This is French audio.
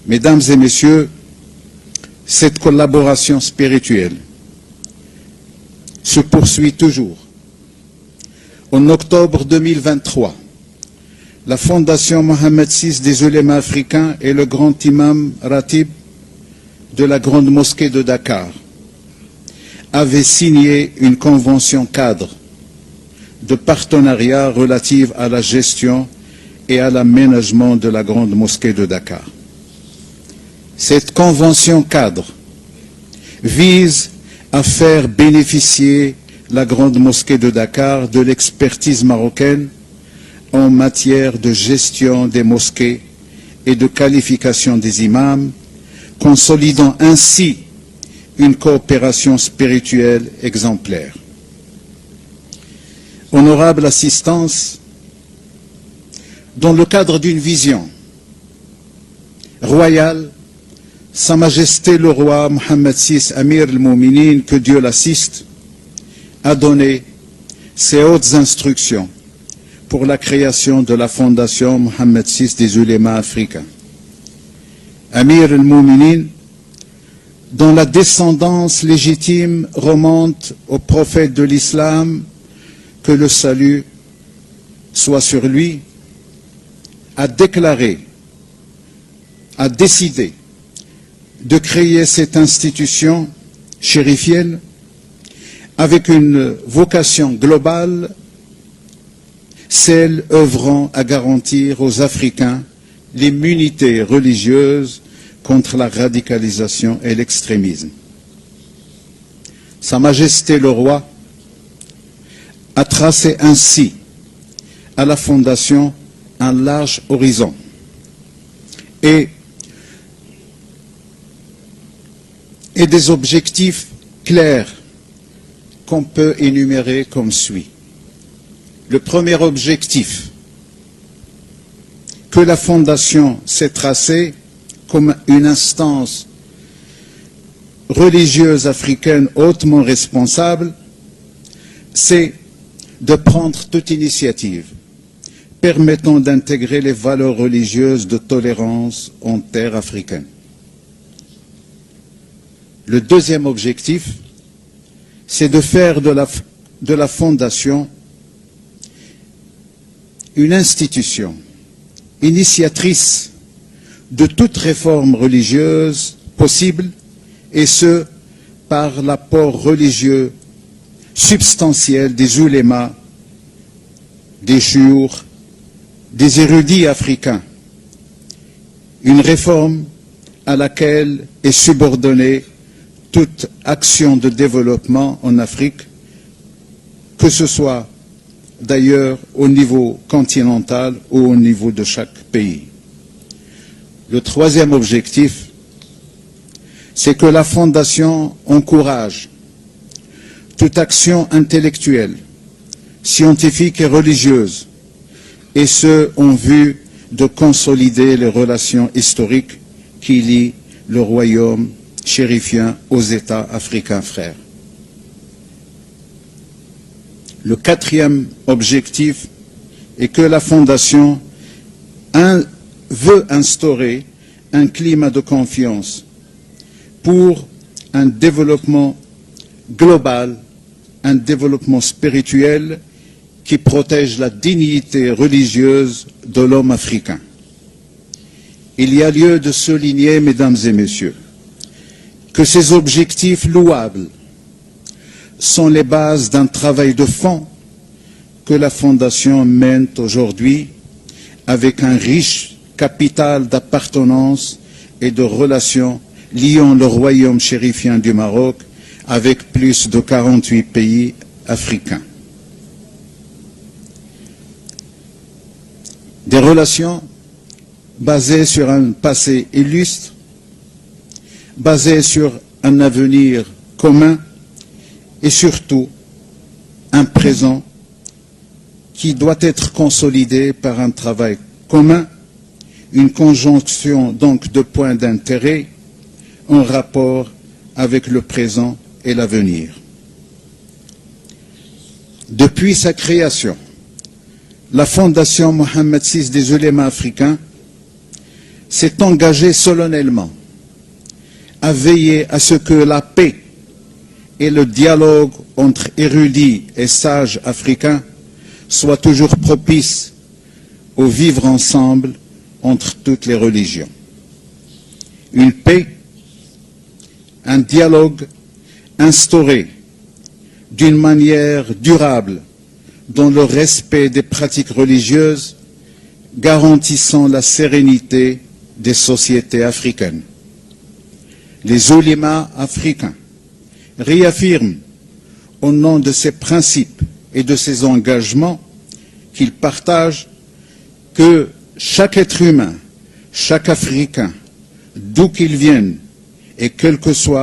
Mesdames et messieurs, cette collaboration spirituelle se poursuit toujours. En octobre 2023, la Fondation Mohammed VI des Oulémas africains et le grand imam Ratib de la Grande Mosquée de Dakar avaient signé une convention cadre de partenariat relative à la gestion et à l'aménagement de la Grande Mosquée de Dakar. Cette convention cadre vise à faire bénéficier la Grande Mosquée de Dakar de l'expertise marocaine en matière de gestion des mosquées et de qualification des imams, consolidant ainsi une coopération spirituelle exemplaire. Honorable assistance, dans le cadre d'une vision royale, Sa Majesté le roi Mohammed VI, Amir al-Mouminin, que Dieu l'assiste, a donné ses hautes instructions pour la création de la Fondation Mohammed VI des Oulémas africains. Amir al-Mouminin, dont la descendance légitime remonte au prophète de l'islam, que le salut soit sur lui, a déclaré, a décidé de créer cette institution chérifienne avec une vocation globale, celle œuvrant à garantir aux Africains l'immunité religieuse contre la radicalisation et l'extrémisme. Sa Majesté le Roi a tracé ainsi à la Fondation un large horizon et des objectifs clairs qu'on peut énumérer comme suit. Le premier objectif que la Fondation s'est tracé comme une instance religieuse africaine hautement responsable, c'est de prendre toute initiative permettant d'intégrer les valeurs religieuses de tolérance en terre africaine. Le deuxième objectif, c'est de faire de la Fondation une institution initiatrice de toute réforme religieuse possible, et ce, par l'apport religieux substantiel des oulémas, des chouyours, des érudits africains. Une réforme à laquelle est subordonnée toute action de développement en Afrique, que ce soit d'ailleurs au niveau continental ou au niveau de chaque pays. Le troisième objectif, c'est que la Fondation encourage toute action intellectuelle, scientifique et religieuse, et ce en vue de consolider les relations historiques qui lient le royaume chérifien aux États africains frères. Le quatrième objectif est que la Fondation veut instaurer un climat de confiance pour un développement global, un développement spirituel qui protège la dignité religieuse de l'homme africain. Il y a lieu de souligner, mesdames et messieurs, que ces objectifs louables sont les bases d'un travail de fond que la Fondation mène aujourd'hui avec un riche capital d'appartenance et de relations liant le royaume chérifien du Maroc avec plus de 48 pays africains. Des relations basées sur un passé illustre, basées sur un avenir commun et surtout un présent qui doit être consolidé par un travail commun, une conjonction donc de points d'intérêt en rapport avec le présent et l'avenir. Depuis sa création, la Fondation Mohammed VI des Oulémas africains s'est engagé solennellement à veiller à ce que la paix et le dialogue entre érudits et sages africains soient toujours propices au vivre ensemble entre toutes les religions. Une paix, un dialogue instauré d'une manière durable dans le respect des pratiques religieuses, garantissant la sérénité des sociétés africaines. Les oulémas africains réaffirment au nom de ces principes et de ces engagements qu'ils partagent que chaque être humain, chaque Africain, d'où qu'il vienne et quel que soit